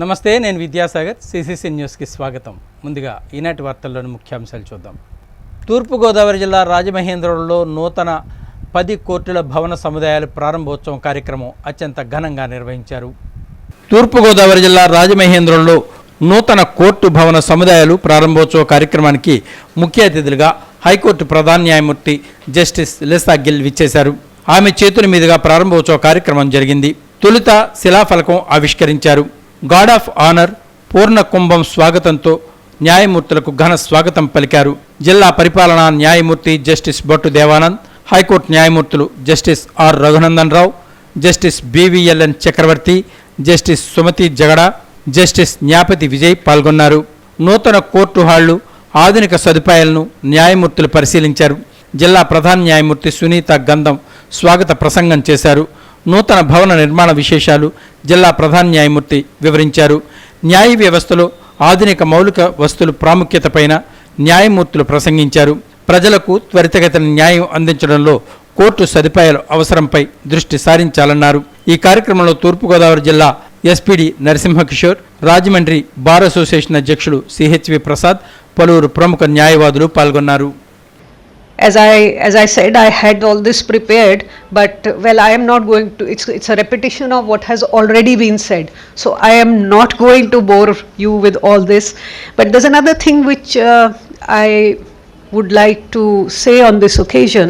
నమస్తే, నేను విద్యాసాగర్. సిసిసి న్యూస్కి స్వాగతం. ముందుగా ఈనాటి వార్తల్లోని ముఖ్యాంశాలు చూద్దాం. తూర్పుగోదావరి జిల్లా రాజమహేంద్రవరంలో నూతన 10 కోర్టుల భవన సముదాయాల ప్రారంభోత్సవం కార్యక్రమం అత్యంత ఘనంగా నిర్వహించారు. తూర్పుగోదావరి జిల్లా రాజమహేంద్రవరంలో నూతన కోర్టు భవన సముదాయాలు ప్రారంభోత్సవ కార్యక్రమానికి ముఖ్య అతిథులుగా హైకోర్టు ప్రధాన న్యాయమూర్తి జస్టిస్ లిసా గిల్ విచ్చేశారు. ఆమె చేతుల మీదుగా ప్రారంభోత్సవ కార్యక్రమం జరిగింది. తొలుత శిలాఫలకం ఆవిష్కరించారు. గార్డ్ ఆఫ్ ఆనర్ పూర్ణ కుంభం స్వాగతంతో న్యాయమూర్తులకు ఘన స్వాగతం పలికారు. జిల్లా పరిపాలనా న్యాయమూర్తి జస్టిస్ బొట్టు దేవానంద్, హైకోర్టు న్యాయమూర్తులు justice R Raghunandan Rao, justice బివిఎల్ఎన్ చక్రవర్తి, జస్టిస్ సుమతి జగడ, జస్టిస్ న్యాపతి విజయ్ పాల్గొన్నారు. నూతన కోర్టు హాళ్లు, ఆధునిక సదుపాయాలను న్యాయమూర్తులు పరిశీలించారు. జిల్లా ప్రధాన న్యాయమూర్తి సునీత గంధం స్వాగత ప్రసంగం చేశారు. నూతన భవన నిర్మాణ విశేషాలు జిల్లా ప్రధాన న్యాయమూర్తి వివరించారు. న్యాయ వ్యవస్థలో ఆధునిక మౌలిక వస్తువుల ప్రాముఖ్యతపైన న్యాయమూర్తులు ప్రసంగించారు. ప్రజలకు త్వరితగతిన న్యాయం అందించడంలో కోర్టు సదుపాయాల అవసరంపై దృష్టి సారించాలన్నారు. ఈ కార్యక్రమంలో తూర్పుగోదావరి జిల్లా SPD Narasimha Kishore, Rajahmundry bar association అధ్యక్షులు సిహెచ్వి ప్రసాద్, పలువురు ప్రముఖ న్యాయవాదులు పాల్గొన్నారు. As I said, I had all this prepared, but well, I am not going to, it's a repetition of what has already been said. So I am not going to bore you with all this. But there's another thing which I would like to say on this occasion.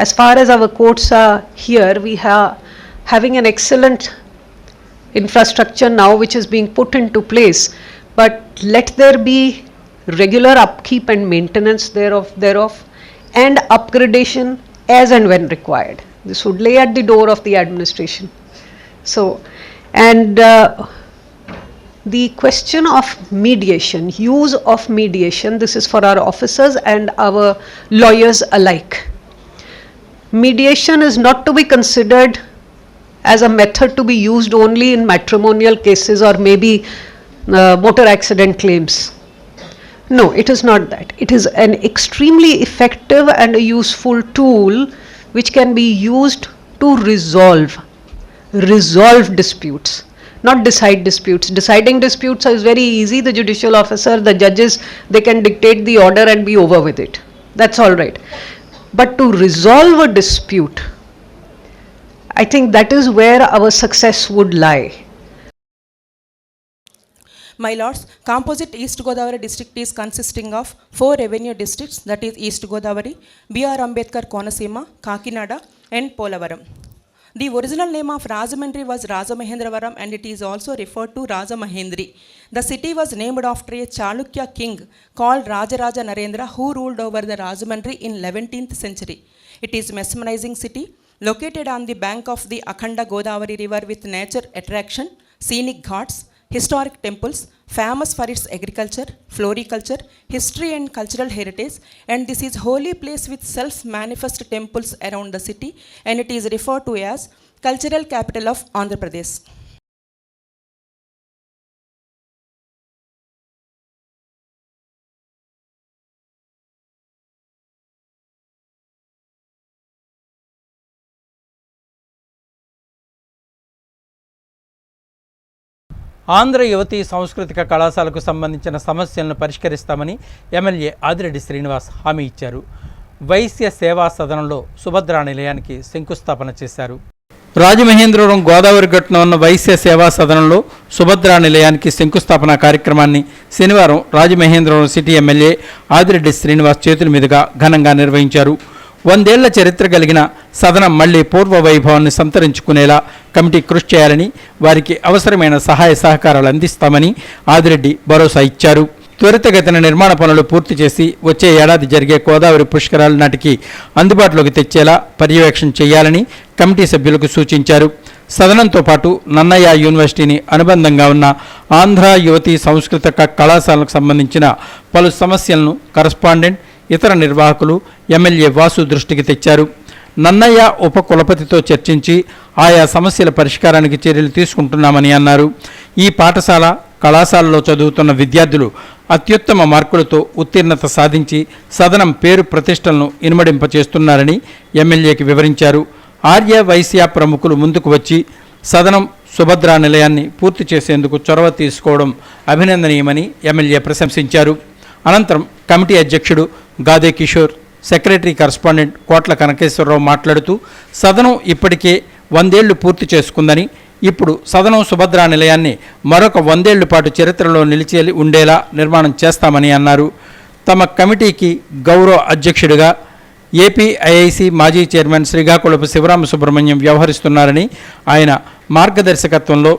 As far as our courts are here, we are having an excellent infrastructure now which is being put into place. But let there be regular upkeep and maintenance thereof. And upgradation as and when required. This would lay at the door of the administration. So, and the question of mediation, use of mediation, this is for our officers and our lawyers alike. Mediation is not to be considered as a method to be used only in matrimonial cases or maybe motor accident claims. No, it is not that. It is an extremely effective and a useful tool which can be used to resolve disputes, not decide disputes. Deciding disputes is very easy. The judicial officer, the judges, they can dictate the order and be over with it. That's all right. But to resolve a dispute, I think that is where our success would lie. My lords, composite East Godavari district is consisting of 4 revenue districts, that is East Godavari, B.R. Ambedkar Konasima, Kakinada and Polavaram. The original name of Rajahmundry was Rajamahendravaram and it is also referred to Rajamahendri. The city was named after a Chalukya king called Rajaraja Narendra who ruled over the Rajahmundry in 11th century. It is a mesmerizing city located on the bank of the Akhanda Godavari river with nature attraction, scenic ghats, historic temples, famous for its agriculture, floriculture, history and cultural heritage, and this is holy place with self-manifest temples around the city, and it is referred to as cultural capital of Andhra Pradesh. Andhra యువతి సాంస్కృతిక కళాశాలకు సంబంధించిన సమస్యలను పరిష్కరిస్తామని MLA Adireddy Srinivas హామీ ఇచ్చారు. వైశ్య సేవా సదనంలో సుభద్రా నిలయానికి శంకుస్థాపన చేశారు. రాజమహేంద్రవరం గోదావరి గట్టున ఉన్న వైశ్య సేవా సదనంలో సుభద్రా నిలయానికి శంకుస్థాపన కార్యక్రమాన్ని శనివారం రాజమహేంద్రవరం సిటీ ఎమ్మెల్యే ఆదిరెడ్డి శ్రీనివాస్ చేతుల మీదుగా ఘనంగా నిర్వహించారు. 100 ఏళ్ల చరిత్ర కలిగిన సదనం మళ్లీ పూర్వ వైభవాన్ని సంతరించుకునేలా కమిటీ కృషి చేయాలని, వారికి అవసరమైన సహాయ సహకారాలు అందిస్తామని ఆదిరెడ్డి భరోసా ఇచ్చారు. త్వరితగతిన నిర్మాణ పనులు పూర్తి చేసి వచ్చే ఏడాది జరిగే గోదావరి పుష్కరాల నాటికి అందుబాటులోకి తెచ్చేలా పర్యవేక్షణ చేయాలని కమిటీ సభ్యులకు సూచించారు. సదనంతో పాటు నన్నయ్య యూనివర్సిటీని అనుబంధంగా ఉన్న ఆంధ్ర యువతి సాంస్కృతిక కళాశాలకు సంబంధించిన పలు సమస్యలను కరస్పాండెంట్, ఇతర నిర్వాహకులు ఎమ్మెల్యే వాసు దృష్టికి తెచ్చారు. నన్నయ్య ఉప కులపతితో చర్చించి ఆయా సమస్యల పరిష్కారానికి చర్యలు తీసుకుంటున్నామని అన్నారు. ఈ పాఠశాల, కళాశాలలో చదువుతున్న విద్యార్థులు అత్యుత్తమ మార్కులతో ఉత్తీర్ణత సాధించి సదనం పేరు ప్రతిష్టలను ఇనుమడింపచేస్తున్నారని ఎమ్మెల్యేకి వివరించారు. ఆర్య వైశ్య ప్రముఖులు ముందుకు వచ్చి సదనం సుభద్రా నిలయాన్ని పూర్తి చేసేందుకు చొరవ తీసుకోవడం అభినందనీయమని ఎమ్మెల్యే ప్రశంసించారు. అనంతరం కమిటీ అధ్యక్షుడు గాదే కిషోర్, సెక్రటరీ కరస్పాండెంట్ కోట్ల కనకేశ్వరరావు మాట్లాడుతూ సదనం ఇప్పటికే 100 ఏళ్లు పూర్తి చేసుకుందని, ఇప్పుడు సదనం సుభద్రా నిలయాన్ని మరొక 100 ఏళ్ల పాటు చరిత్రలో నిలిచి ఉండేలా నిర్మాణం చేస్తామని అన్నారు. తమ కమిటీకి గౌరవ అధ్యక్షుడిగా ఏపీఐఐసి మాజీ చైర్మన్ శ్రీకాకుళపు శివరామ సుబ్రహ్మణ్యం వ్యవహరిస్తున్నారని, ఆయన మార్గదర్శకత్వంలో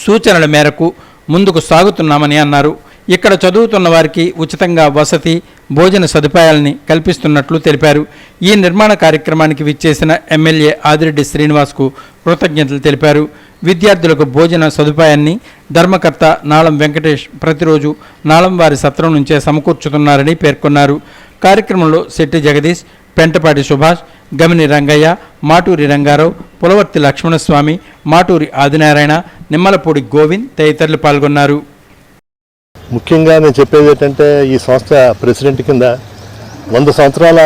సూచనల మేరకు ముందుకు సాగుతున్నామని అన్నారు. ఇక్కడ చదువుతున్న వారికి ఉచితంగా వసతి, భోజన సదుపాయాలని కల్పిస్తున్నట్లు తెలిపారు. ఈ నిర్మాణ కార్యక్రమానికి విచ్చేసిన ఎమ్మెల్యే ఆదిరెడ్డి శ్రీనివాస్కు కృతజ్ఞతలు తెలిపారు. విద్యార్థులకు భోజన సదుపాయాన్ని ధర్మకర్త నాళం వెంకటేష్ ప్రతిరోజు నాళం వారి సత్రం నుంచే సమకూర్చుతున్నారని పేర్కొన్నారు. కార్యక్రమంలో శెట్టి జగదీష్, పెంటపాటి సుభాష్, గమిని రంగయ్య, మాటూరి రంగారావు, పులవర్తి లక్ష్మణస్వామి, మాటూరి ఆదినారాయణ, నిమ్మలపూడి గోవింద్ తదితరులు పాల్గొన్నారు. ముఖ్యంగా నేను చెప్పేది ఏంటంటే, ఈ సంస్థ ప్రెసిడెంట్ కింద 100 సంవత్సరాల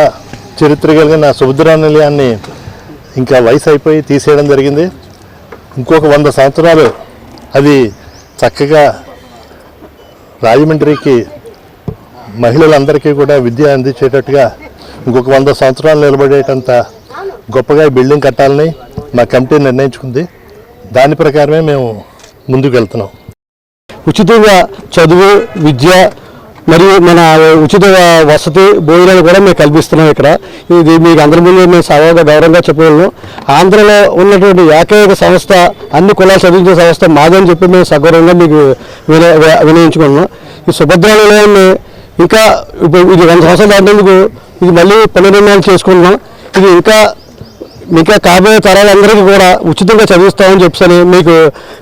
చరిత్ర కలిగిన సుభద్రా నిలయాన్ని ఇంకా వయసు అయిపోయి తీసేయడం జరిగింది. ఇంకొక 100 సంవత్సరాలు అది చక్కగా రాజమండ్రికి మహిళలందరికీ కూడా విద్య అందించేటట్టుగా ఇంకొక 100 సంవత్సరాలు నిలబడేటంత గొప్పగా బిల్డింగ్ కట్టాలని మా కమిటీ నిర్ణయించుకుంది. దాని ప్రకారమే మేము ముందుకు వెళ్తున్నాం. ఉచితంగా చదువు, విద్య మరియు మన ఉచిత వసతి, భోజనాలు కూడా మేము కల్పిస్తున్నాం. ఇక్కడ ఇది మీకు అందరి ముందు మేము సవాలుగా గౌరవంగా చెప్పగలను. ఆంధ్రలో ఉన్నటువంటి ఏకైక సంస్థ, అన్ని కులాలు చదివించే సంస్థ మాదని చెప్పి మేము సగౌరవంగా మీకు వినయించుకున్నాం. ఈ సుభద్రా నిలయాన్ని ఇంకా ఇది 100 సంవత్సరాలు దాటినందుకు ఇది మళ్ళీ పునర్నిర్మాణం చేసుకుంటున్నాం. ఇది ఇంకా కాబోయే తరాలందరికీ కూడా ఉచితంగా చదివిస్తామని చెప్పని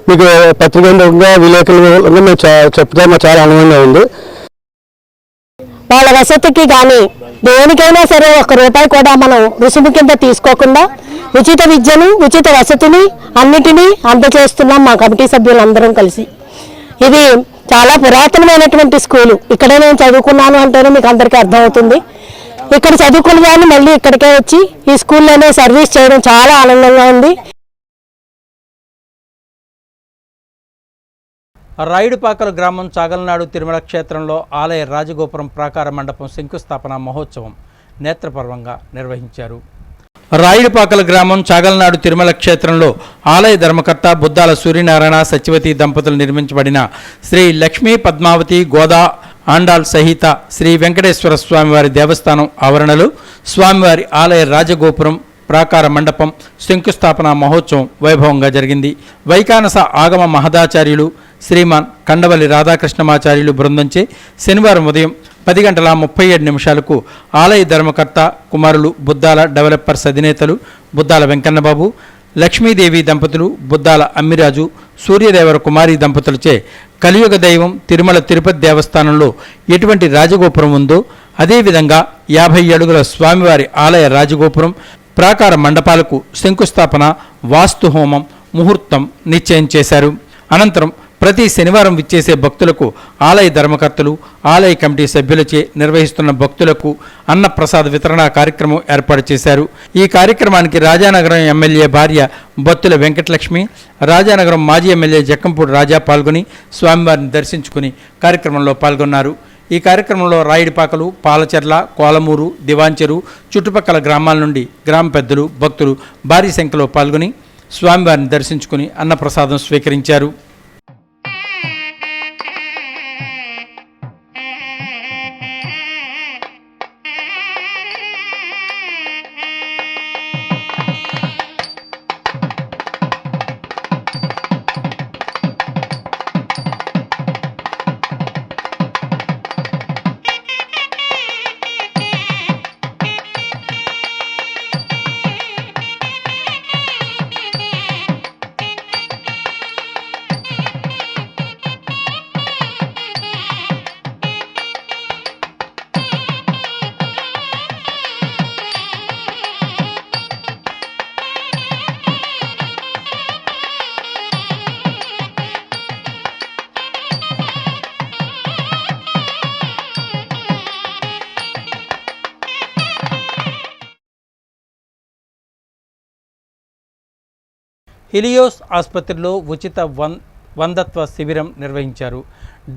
మీకు పత్రికా విలేకరులుగా మేము చెప్తే మాకు చాలా ఆనందంగా ఉంది. వాళ్ళ వసతికి కానీ దేనికైనా సరే 1 రూపాయి కూడా మనం రుసుము కింద తీసుకోకుండా ఉచిత విద్యను, ఉచిత వసతిని అన్నిటినీ అందజేస్తున్నాం మా కమిటీ సభ్యులందరం కలిసి. ఇది చాలా పురాతనమైనటువంటి స్కూలు. ఇక్కడే నేను చదువుకున్నాను అంటేనే మీకు అందరికీ అర్థమవుతుంది. ఇక్కడ చదువుకున్న వాళ్ళు మళ్ళీ ఇక్కడికే వచ్చి ఈ స్కూల్లోనే సర్వీస్ చేయడం చాలా ఆనందంగా ఉంది. రాయుడుపాకల గ్రామం చాగలనాడు తిరుమల క్షేత్రంలో ఆలయ రాజగోపురం ప్రాకార మండపం శంకుస్థాపన మహోత్సవం నేత్రపర్వంగా నిర్వహించారు. రాయుడుపాకల గ్రామం చాగలనాడు తిరుమల క్షేత్రంలో ఆలయ ధర్మకర్త బుద్దాల సూర్యనారాయణ సత్యవతి దంపతులు నిర్మించబడిన శ్రీ లక్ష్మీ పద్మావతి గోదా ఆండాల్ సహిత శ్రీ వెంకటేశ్వర స్వామివారి దేవస్థానం ఆవరణలో స్వామివారి ఆలయ రాజగోపురం ప్రాకార మండపం శంకుస్థాపన మహోత్సవం వైభవంగా జరిగింది. వైకానస ఆగమ మహదాచార్యులు శ్రీమాన్ కండవల్లి రాధాకృష్ణమాచార్యులు బృందంచే శనివారం ఉదయం 10:37 ఆలయ ధర్మకర్త కుమారులు బుద్దాల డెవలపర్స్ అధినేతలు బుద్దాల వెంకన్నబాబు, లక్ష్మీదేవి దంపతులు బుద్దాల అమ్మిరాజు, సూర్యదేవర కుమారి దంపతులచే కలియుగ దైవం తిరుమల తిరుపతి దేవస్థానంలో ఎటువంటి రాజగోపురం ఉందో అదేవిధంగా 50 అడుగుల స్వామివారి ఆలయ రాజగోపురం ప్రాకార మండపాలకు శంకుస్థాపన, వాస్తు హోమం, ముహూర్తం నిశ్చయం చేశారు. అనంతరం ప్రతి శనివారం విచ్చేసే భక్తులకు ఆలయ ధర్మకర్తలు, ఆలయ కమిటీ సభ్యులచే నిర్వహిస్తున్న భక్తులకు అన్నప్రసాద వితరణ కార్యక్రమం ఏర్పాటు చేశారు. ఈ కార్యక్రమానికి రాజానగరం ఎమ్మెల్యే భార్య బత్తుల వెంకటలక్ష్మి, రాజానగరం మాజీ ఎమ్మెల్యే జక్కంపూడి రాజా పాల్గొని స్వామివారిని దర్శించుకుని కార్యక్రమంలో పాల్గొన్నారు. ఈ కార్యక్రమంలో రాయుడిపాకలు, పాలచెర్ల, కోలమూరు, దివాంచెరు చుట్టుపక్కల గ్రామాల నుండి గ్రామ పెద్దలు, భక్తులు భారీ సంఖ్యలో పాల్గొని స్వామివారిని దర్శించుకుని అన్నప్రసాదం స్వీకరించారు. హిలియోస్ ఆసుపత్రిలో ఉచిత వందత్వ శిబిరం నిర్వహించారు.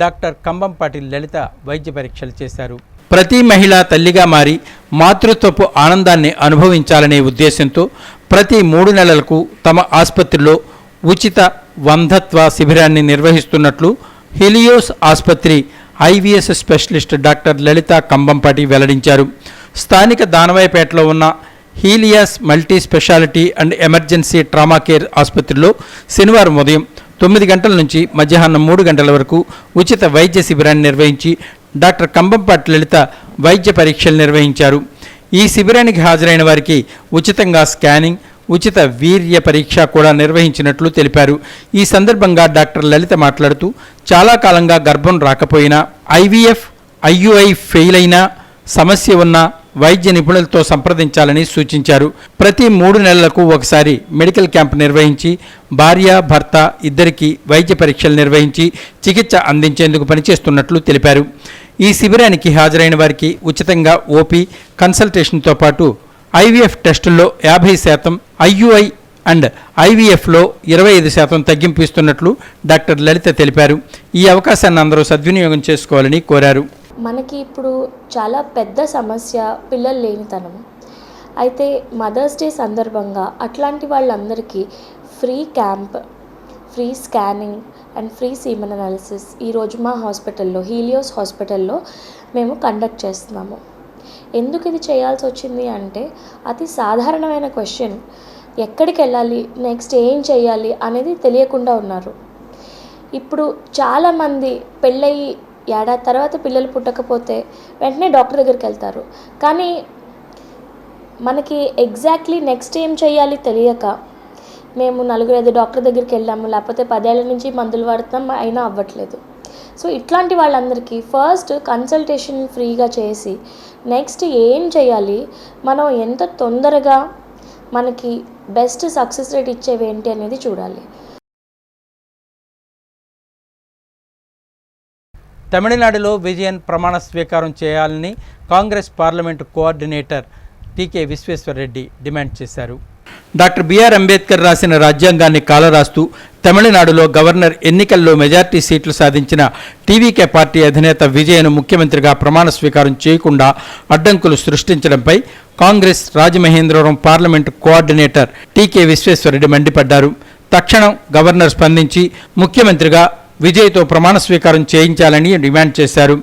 డాక్టర్ కంబంపాటి లలిత వైద్య పరీక్షలు చేశారు. ప్రతి మహిళ తల్లిగా మారి మాతృత్వపు ఆనందాన్ని అనుభవించాలనే ఉద్దేశంతో ప్రతి 3 నెలలకు తమ ఆసుపత్రిలో ఉచిత వందత్వ శిబిరాన్ని నిర్వహిస్తున్నట్లు హిలియోస్ ఆసుపత్రి IVS specialist doctor Lalitha Kambampati వెల్లడించారు. స్థానిక దానవాయిపేటలో ఉన్న Helios multi speciality and emergency trauma care ఆసుపత్రిలో శనివారం ఉదయం 9 గంటల నుంచి మధ్యాహ్నం 3 గంటల వరకు ఉచిత వైద్య శిబిరాన్ని నిర్వహించి డాక్టర్ కంబంపాటి లలిత వైద్య పరీక్షలు నిర్వహించారు. ఈ శిబిరానికి హాజరైన వారికి ఉచితంగా స్కానింగ్, ఉచిత వీర్య పరీక్ష కూడా నిర్వహించినట్లు తెలిపారు. ఈ సందర్భంగా డాక్టర్ లలిత మాట్లాడుతూ చాలా కాలంగా గర్భం రాకపోయినా, ఐవీఎఫ్, ఐయుఐ ఫెయిల్ అయినా, సమస్య ఉన్న వైద్య నిపుణులతో సంప్రదించాలని సూచించారు. ప్రతి 3 నెలలకు ఒకసారి మెడికల్ క్యాంప్ నిర్వహించి భార్య, భర్త ఇద్దరికి వైద్య పరీక్షలు నిర్వహించి చికిత్స అందించేందుకు పనిచేస్తున్నట్లు తెలిపారు. ఈ శిబిరానికి హాజరైన వారికి ఉచితంగా ఓపీ కన్సల్టేషన్తో పాటు ఐవీఎఫ్ టెస్టుల్లో 50%, ఐయుఐ అండ్ ఐవీఎఫ్లో 25% తగ్గింపు ఇస్తున్నట్లు డాక్టర్ లలిత తెలిపారు. ఈ అవకాశాన్ని అందరూ సద్వినియోగం చేసుకోవాలని కోరారు. మనకి ఇప్పుడు చాలా పెద్ద సమస్య పిల్లలు లేనితనం. అయితే మదర్స్ డే సందర్భంగా అట్లాంటి వాళ్ళందరికీ free camp, free scanning and free semen analysis ఈరోజు మా హాస్పిటల్లో, హీలియోస్ హాస్పిటల్లో మేము కండక్ట్ చేస్తున్నాము. ఎందుకు ఇది చేయాల్సి వచ్చింది అంటే అతి సాధారణమైన క్వశ్చన్, ఎక్కడికి వెళ్ళాలి, నెక్స్ట్ ఏం చేయాలి అనేది తెలియకుండా ఉన్నారు. ఇప్పుడు చాలామంది పెళ్ళయి ఏడాది తర్వాత పిల్లలు పుట్టకపోతే వెంటనే డాక్టర్ దగ్గరికి వెళ్తారు. కానీ మనకి ఎగ్జాక్ట్లీ నెక్స్ట్ ఏం చేయాలి తెలియక మేము 4-5 డాక్టర్ దగ్గరికి వెళ్ళాము, లేకపోతే 10 ఏళ్ళ నుంచి మందులు వాడుతున్నాం, అయినా అవ్వట్లేదు. సో ఇట్లాంటి వాళ్ళందరికీ ఫస్ట్ కన్సల్టేషన్ ఫ్రీగా చేసి నెక్స్ట్ ఏం చేయాలి, మనం ఎంత తొందరగా మనకి బెస్ట్ సక్సెస్ రేట్ ఇచ్చేవి ఏంటి అనేది చూడాలి. తమిళనాడులో విజయన్ ప్రమాణ స్వీకారం చేయాలని కాంగ్రెస్ పార్లమెంటు కోఆర్డినేటర్ టీకే విశ్వేశ్వరరెడ్డి డిమాండ్ చేశారు. డాక్టర్ బిఆర్ అంబేద్కర్ రాసిన రాజ్యాంగాన్ని కాలరాస్తూ తమిళనాడులో గవర్నర్ ఎన్నికల్లో మెజార్టీ సీట్లు సాధించిన టీవీకే పార్టీ అధినేత విజయన్ ముఖ్యమంత్రిగా ప్రమాణ స్వీకారం చేయకుండా అడ్డంకులు సృష్టించడంపై కాంగ్రెస్ రాజమహేంద్రవరం పార్లమెంటు కోఆర్డినేటర్ టీకే విశ్వేశ్వరరెడ్డి మండిపడ్డారు. తక్షణం గవర్నర్ స్పందించి ముఖ్యమంత్రిగా విజయ్తో ప్రమాణ స్వీకారం చేయించాలని డిమాండ్ చేశారు.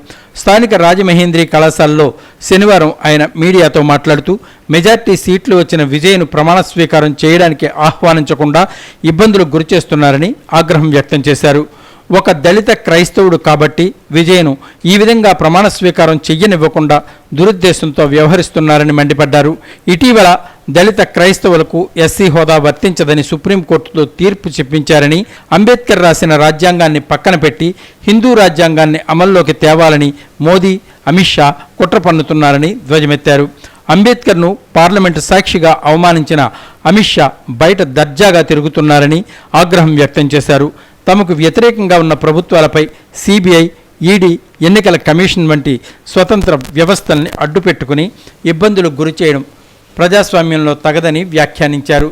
స్థానిక రాజమహేంద్రి కళాశాలలో శనివారం ఆయన మీడియాతో మాట్లాడుతూ మెజార్టీ సీట్లు వచ్చిన విజయ్ను ప్రమాణ స్వీకారం చేయడానికి ఆహ్వానించకుండా ఇబ్బందులకు గురిచేస్తున్నారని ఆగ్రహం వ్యక్తం చేశారు. ఒక దళిత క్రైస్తవుడు కాబట్టి విజయ్ను ఈ విధంగా ప్రమాణ స్వీకారం చెయ్యనివ్వకుండా దురుద్దేశంతో వ్యవహరిస్తున్నారని మండిపడ్డారు. ఇటీవల దళిత క్రైస్తవులకు ఎస్సీ హోదా వర్తించదని సుప్రీంకోర్టుతో తీర్పు చెప్పించారని, అంబేద్కర్ రాసిన రాజ్యాంగాన్ని పక్కన పెట్టి హిందూ రాజ్యాంగాన్ని అమల్లోకి తేవాలని మోదీ, అమిత్ షా కుట్ర పన్నుతున్నారని ధ్వజమెత్తారు. అంబేద్కర్ను పార్లమెంటు సాక్షిగా అవమానించిన అమిత్ షా బయట దర్జాగా తిరుగుతున్నారని ఆగ్రహం వ్యక్తం చేశారు. తమకు వ్యతిరేకంగా ఉన్న ప్రభుత్వాలపై సిబిఐ, ఈడీ, ఎన్నికల కమిషన్ వంటి స్వతంత్ర వ్యవస్థల్ని అడ్డుపెట్టుకుని ఇబ్బందులకు గురిచేయడం ప్రజాస్వామ్యంలో తగదని వ్యాఖ్యానించారు.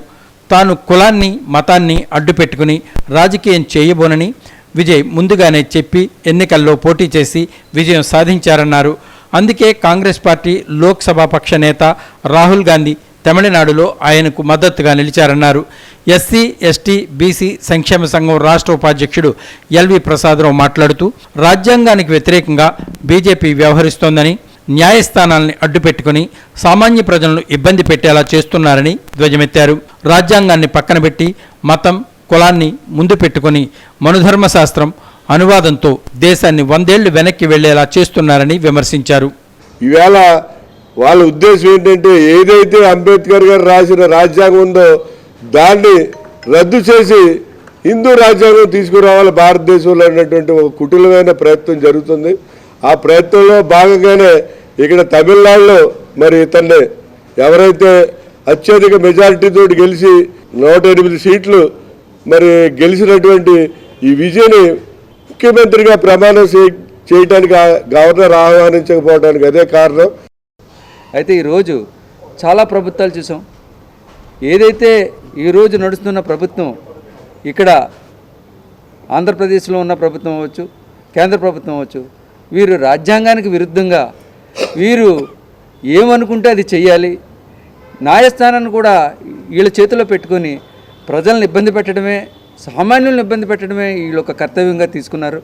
తాను కులాన్ని, మతాన్ని అడ్డుపెట్టుకుని రాజకీయం చేయబోనని విజయ్ ముందుగానే చెప్పి ఎన్నికల్లో పోటీ చేసి విజయం సాధించారన్నారు. అందుకే కాంగ్రెస్ పార్టీ లోక్సభ పక్ష నేత రాహుల్ గాంధీ తమిళనాడులో ఆయనకు మద్దతుగా నిలిచారన్నారు. ఎస్సీ, ఎస్టీ, బీసీ సంక్షేమ సంఘం రాష్ట్ర ఉపాధ్యక్షుడు ఎల్వి ప్రసాదరావు మాట్లాడుతూ రాజ్యాంగానికి వ్యతిరేకంగా బీజేపీ వ్యవహరిస్తోందని, న్యాయస్థానాల్ని అడ్డుపెట్టుకుని సామాన్య ప్రజలను ఇబ్బంది పెట్టేలా చేస్తున్నారని ధ్వజమెత్తారు. రాజ్యాంగాన్ని పక్కన పెట్టి మతం, కులాన్ని ముందు పెట్టుకుని మనుధర్మశాస్త్రం అనువాదంతో దేశాన్ని 100 ఏళ్లు వెనక్కి వెళ్లేలా చేస్తున్నారని విమర్శించారు. ఈవేళ వాళ్ళ ఉద్దేశం ఏంటంటే ఏదైతే అంబేద్కర్ గారు రాసిన రాజ్యాంగం ఉందో దాన్ని రద్దు చేసి హిందూ రాజ్యాంగం తీసుకురావాలి భారతదేశంలో అన్నటువంటి ఒక కుటిలమైన ప్రయత్నం జరుగుతుంది. ఆ ప్రయత్నంలో భాగంగానే ఇక్కడ తమిళనాడులో మరి ఇతన్ని ఎవరైతే అత్యధిక మెజారిటీతో గెలిచి 108 సీట్లు మరి గెలిచినటువంటి ఈ విజయ్ని ముఖ్యమంత్రిగా ప్రమాణం చేయడానికి గవర్నర్ ఆహ్వానించకపోవడానికి అదే కారణం. అయితే ఈరోజు చాలా ప్రభుత్వాలు చూసాం. ఏదైతే ఈరోజు నడుస్తున్న ప్రభుత్వం ఇక్కడ ఆంధ్రప్రదేశ్లో ఉన్న ప్రభుత్వం అవ్వచ్చు, కేంద్ర ప్రభుత్వం అవ్వచ్చు, వీరు రాజ్యాంగానికి విరుద్ధంగా వీరు ఏమనుకుంటే అది చెయ్యాలి, న్యాయస్థానాన్ని కూడా వీళ్ళ చేతిలో పెట్టుకొని ప్రజలను ఇబ్బంది పెట్టడమే, సామాన్యులను ఇబ్బంది పెట్టడమే వీళ్ళు ఒక కర్తవ్యంగా తీసుకున్నారు.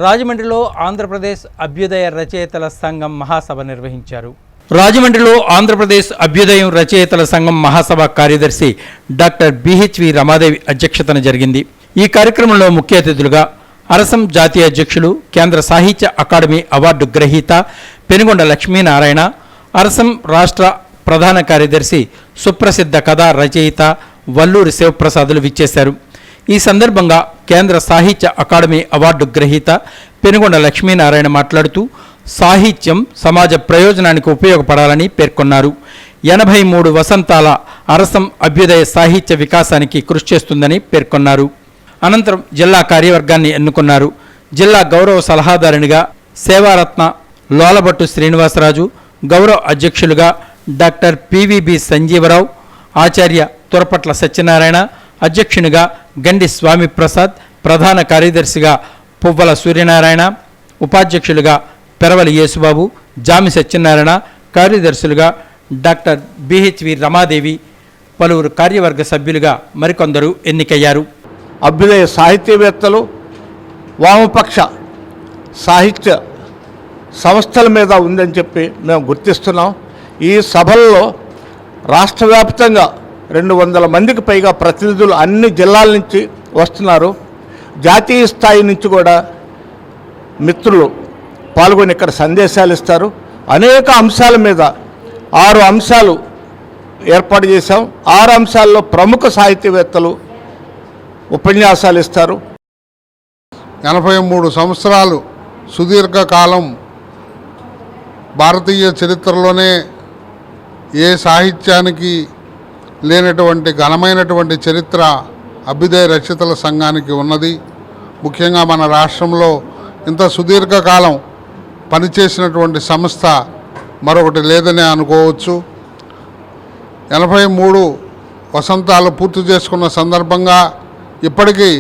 రాజమండ్రిలో ఆంధ్రప్రదేశ్ అభ్యుదయ రచయితల సంఘం మహాసభ నిర్వహించారు. రాజమండ్రిలో ఆంధ్రప్రదేశ్ అభ్యుదయం రచయితల సంఘం మహాసభ కార్యదర్శి డాక్టర్ బిహెచ్వి రమాదేవి అధ్యక్షతన జరిగింది. ఈ కార్యక్రమంలో ముఖ్య అతిథులుగా అరసం జాతీయ అధ్యక్షులు, కేంద్ర సాహిత్య అకాడమీ అవార్డు గ్రహీత పెనుగొండ లక్ష్మీనారాయణ, అరసం రాష్ట్ర ప్రధాన కార్యదర్శి సుప్రసిద్ధ కథా రచయిత వల్లూరి శివప్రసాదులు విచ్చేశారు. ఈ సందర్భంగా కేంద్ర సాహిత్య అకాడమీ అవార్డు గ్రహీత పెనుగొండ లక్ష్మీనారాయణ మాట్లాడుతూ సాహిత్యం సమాజ ప్రయోజనానికి ఉపయోగపడాలని పేర్కొన్నారు. 83 వసంతాల అరసం అభ్యుదయ సాహిత్య వికాసానికి కృషి చేస్తుందని పేర్కొన్నారు. అనంతరం జిల్లా కార్యవర్గాన్ని ఎన్నుకున్నారు. జిల్లా గౌరవ సలహాదారునిగా సేవారత్న లోలబట్టు శ్రీనివాసరాజు, గౌరవ అధ్యక్షులుగా డాక్టర్ పివిబి సంజీవరావు, ఆచార్య తురపట్ల సత్యనారాయణ, అధ్యక్షునిగా గండి స్వామి ప్రసాద్, ప్రధాన కార్యదర్శిగా పువ్వల సూర్యనారాయణ, ఉపాధ్యక్షులుగా పెరవలి యేసుబాబు, జామి సత్యనారాయణ, కార్యదర్శులుగా డాక్టర్ బిహెచ్వి రమాదేవి, పలువురు కార్యవర్గ సభ్యులుగా మరికొందరు ఎన్నికయ్యారు. అభ్యుదయ సాహిత్యవేత్తలు, వామపక్ష సాహిత్య సంస్థల మీద ఉందని చెప్పి మేము గుర్తిస్తున్నాం. ఈ సభల్లో రాష్ట్ర వ్యాప్తంగా 200 మందికి పైగా ప్రతినిధులు అన్ని జిల్లాల నుంచి వస్తున్నారు. జాతీయ స్థాయి నుంచి కూడా మిత్రులు పాల్గొని ఇక్కడ సందేశాలు ఇస్తారు. అనేక అంశాల మీద 6 అంశాలు ఏర్పాటు చేశాం. 6 అంశాల్లో ప్రముఖ సాహిత్యవేత్తలు ఉపన్యాసాలు ఇస్తారు. 83 సంవత్సరాలు సుదీర్ఘకాలం భారతీయ చరిత్రలోనే ఏ సాహిత్యానికి లేనటువంటి ఘనమైనటువంటి చరిత్ర అభ్యుదయ రచయితల సంఘానికి ఉన్నది. ముఖ్యంగా మన రాష్ట్రంలో ఇంత సుదీర్ఘకాలం పనిచేసినటువంటి సంస్థ మరొకటి లేదని అనుకోవచ్చు. 83 వసంతాలు పూర్తి చేసుకున్న సందర్భంగా ఇప్పటికీ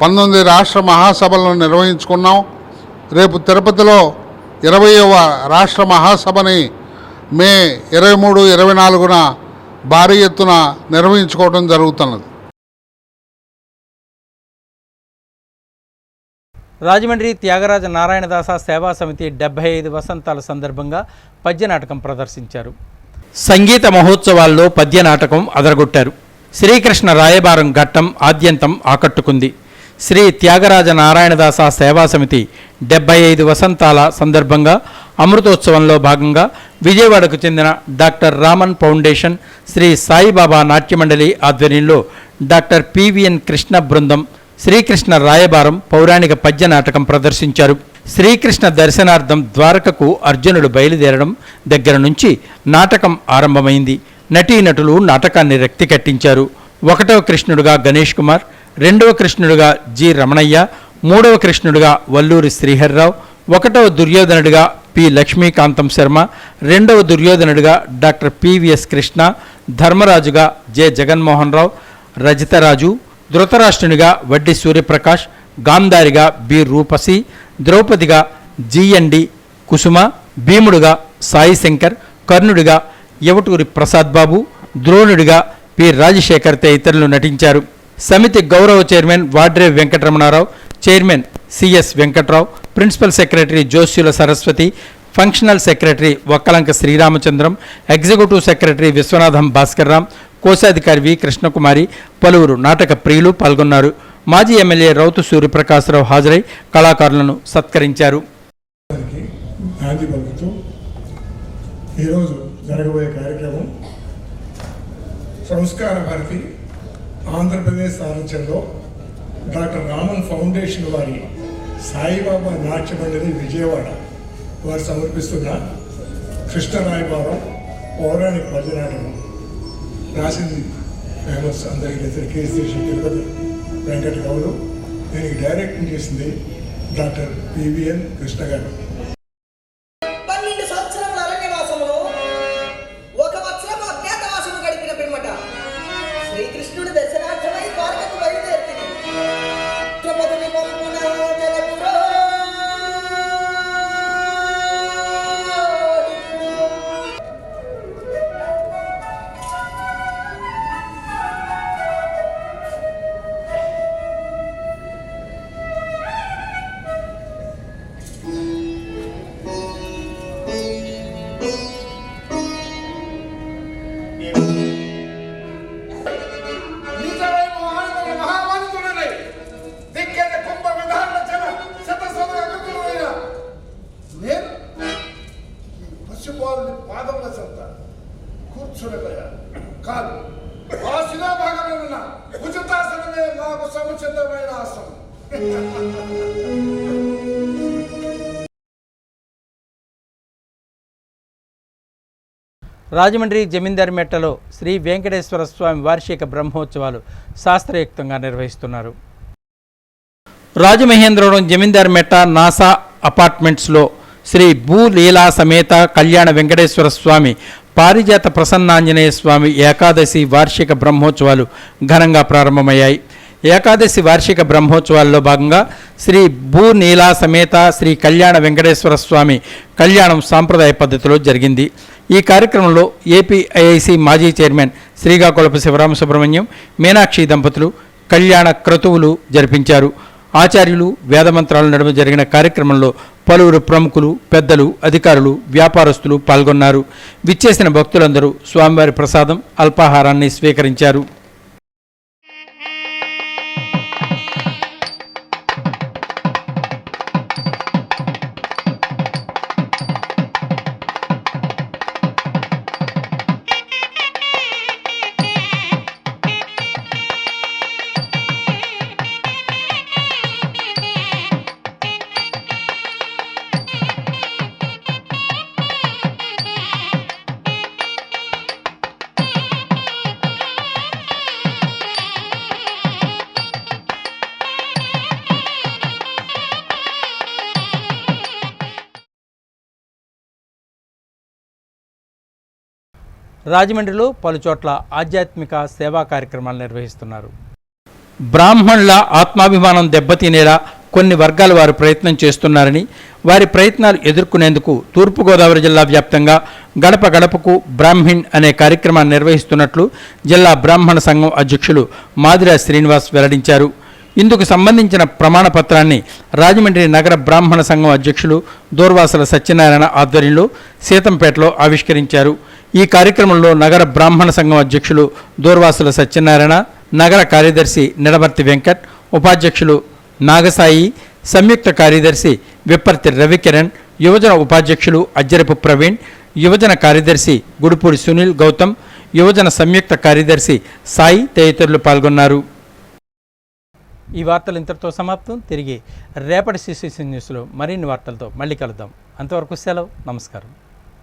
19 రాష్ట్ర మహాసభలను నిర్వహించుకున్నాం. రేపు తిరుపతిలో 20వ రాష్ట్ర మహాసభని మే 23, 24న భారీ ఎత్తున నిర్వహించుకోవడం జరుగుతున్నది. రాజమండ్రి త్యాగరాజ నారాయణదాస సేవా సమితి 75 వసంతాల సందర్భంగా పద్య నాటకం ప్రదర్శించారు. సంగీత మహోత్సవాల్లో పద్య నాటకం అదరగొట్టారు. శ్రీకృష్ణ రాయబారం ఘట్టం ఆద్యంతం ఆకట్టుకుంది. శ్రీ త్యాగరాజ నారాయణదాస సేవా సమితి 75 వసంతాల సందర్భంగా అమృతోత్సవంలో భాగంగా విజయవాడకు చెందిన డాక్టర్ రామన్ ఫౌండేషన్, శ్రీ సాయిబాబా నాట్యమండలి ఆధ్వర్యంలో డాక్టర్ పివిఎన్ కృష్ణ బృందం శ్రీకృష్ణ రాయబారం పౌరాణిక పద్య నాటకం ప్రదర్శించారు. శ్రీకృష్ణ దర్శనార్థం ద్వారకకు అర్జునుడు బయలుదేరడం దగ్గర నుంచి నాటకం ఆరంభమైంది. నటీనటులు నాటకాన్ని రక్తి కట్టించారు. 1వ కృష్ణుడుగా గణేష్ కుమార్, 2వ కృష్ణుడుగా జి రమణయ్య, 3వ కృష్ణుడుగా వల్లూరి శ్రీహర్రావు, 1వ దుర్యోధనుడిగా పి లక్ష్మీకాంతం శర్మ, 2వ దుర్యోధనుడిగా డాక్టర్ పివిఎస్ కృష్ణ, ధర్మరాజుగా జె జగన్మోహన్ రావు, రజితరాజు, ధృతరాష్ట్రునిగా వడ్డి సూర్యప్రకాష్, గాంధారిగా బి రూపసి, ద్రౌపదిగా జిఎన్డి కుసుమ, భీముడుగా సాయి శంకర్, కర్ణుడిగా యవటూరి ప్రసాద్ బాబు, ద్రోణుడిగా పి రాజశేఖర్ తదితరులు నటించారు. సమితి గౌరవ chairman Vadre Venkataramanarao, chairman CS Venkatrao, principal secretary Josyula Saraswathi, functional secretary Vakkalanka Sriramachandram, executive secretary Viswanatham Bhaskarram, కోశాధికారి వి కృష్ణకుమారి, పలువురు నాటక ప్రియులు పాల్గొన్నారు. మాజీ ఎమ్మెల్యే రౌతు సూర్యప్రకాశరావు హాజరై కళాకారులను సత్కరించారు. ఈరోజు జరగబోయే కార్యక్రమం సంస్కార భారతి ఆంధ్రప్రదేశ్ సారథ్యంలో డాక్టర్ రామన్ ఫౌండేషన్ వారి సాయిబాబా నాట్యమండలి విజయవాడ వారు సమర్పిస్తున్న కృష్ణరాయబారం పౌరాణిక పద్య నాటకం. రాసింది ఫేమస్ అందరికీ తెలిసిన కీర్తిశేషులు తిరుపతి వెంకట గౌడు. దీనికి డైరెక్టింగ్ చేసింది డాక్టర్ పివిఎన్ కృష్ణ గారు. 12 సంవత్సరముల అరణ్యవాసమును 1 సంవత్సరము అజ్ఞాతవాసము ఆసనమే మాకు సముచితమైన ఆసనం. రాజమండ్రి జమీందార్ మెట్టలో శ్రీ వెంకటేశ్వర స్వామి వార్షిక బ్రహ్మోత్సవాలు శాస్త్రయుక్తంగా నిర్వహిస్తున్నారు. రాజమహేంద్రవరం జమీందార్ మెట్ట నాసా అపార్ట్మెంట్స్లో శ్రీ భూలీలా సమేత కళ్యాణ వెంకటేశ్వర స్వామి పారిజాత ప్రసన్నాంజనేయ స్వామి ఏకాదశి వార్షిక బ్రహ్మోత్సవాలు ఘనంగా ప్రారంభమయ్యాయి. ఏకాదశి వార్షిక బ్రహ్మోత్సవాల్లో భాగంగా శ్రీ భూనీలా సమేత శ్రీ కళ్యాణ వెంకటేశ్వర స్వామి కళ్యాణం సాంప్రదాయ పద్ధతిలో జరిగింది. ఈ కార్యక్రమంలో ఏపీఐఐసి మాజీ చైర్మన్ శ్రీకాకుళపు శివరామ సుబ్రహ్మణ్యం, మీనాక్షి దంపతులు కళ్యాణ క్రతువులు జరిపించారు. ఆచార్యులు వేదమంత్రాల నడుమ జరిగిన కార్యక్రమంలో పలువురు ప్రముఖులు, పెద్దలు, అధికారులు, వ్యాపారస్తులు పాల్గొన్నారు. విచ్చేసిన భక్తులందరూ స్వామివారి ప్రసాదం, అల్పాహారాన్ని స్వీకరించారు. రాజమండ్రిలో పలుచోట్ల ఆధ్యాత్మిక సేవా కార్యక్రమాలు నిర్వహిస్తున్నారు. బ్రాహ్మణుల ఆత్మాభిమానం దెబ్బతినేలా కొన్ని వర్గాల వారు ప్రయత్నం చేస్తున్నారని, వారి ప్రయత్నాలు ఎదుర్కొనేందుకు తూర్పుగోదావరి జిల్లా వ్యాప్తంగా గడప గడపకు బ్రాహ్మిణ్ అనే కార్యక్రమాన్ని నిర్వహిస్తున్నట్లు జిల్లా బ్రాహ్మణ సంఘం అధ్యక్షులు మాదిరా శ్రీనివాస్ వెల్లడించారు. ఇందుకు సంబంధించిన ప్రమాణ పత్రాన్ని రాజమండ్రి నగర బ్రాహ్మణ సంఘం అధ్యక్షులు దూర్వాసల సత్యనారాయణ ఆధ్వర్యంలో సీతంపేటలో ఆవిష్కరించారు. ఈ కార్యక్రమంలో నగర బ్రాహ్మణ సంఘం అధ్యక్షులు దూర్వాసుల సత్యనారాయణ, నగర కార్యదర్శి నిడమర్తి వెంకట్, ఉపాధ్యక్షులు నాగసాయి, సంయుక్త కార్యదర్శి విప్పర్తి రవికిరణ్, యువజన ఉపాధ్యక్షులు అజ్జరపు ప్రవీణ్, యువజన కార్యదర్శి గుడిపూడి సునీల్ గౌతమ్, యువజన సంయుక్త కార్యదర్శి సాయి తదితరులు పాల్గొన్నారు. ఈ వార్తలు ఇంతటితో సమాప్తం. తిరిగి రేపటి సిసిసి న్యూస్లో మరిన్ని వార్తలతో మళ్ళీ కలుద్దాం. అంతవరకు సెలవు. నమస్కారం.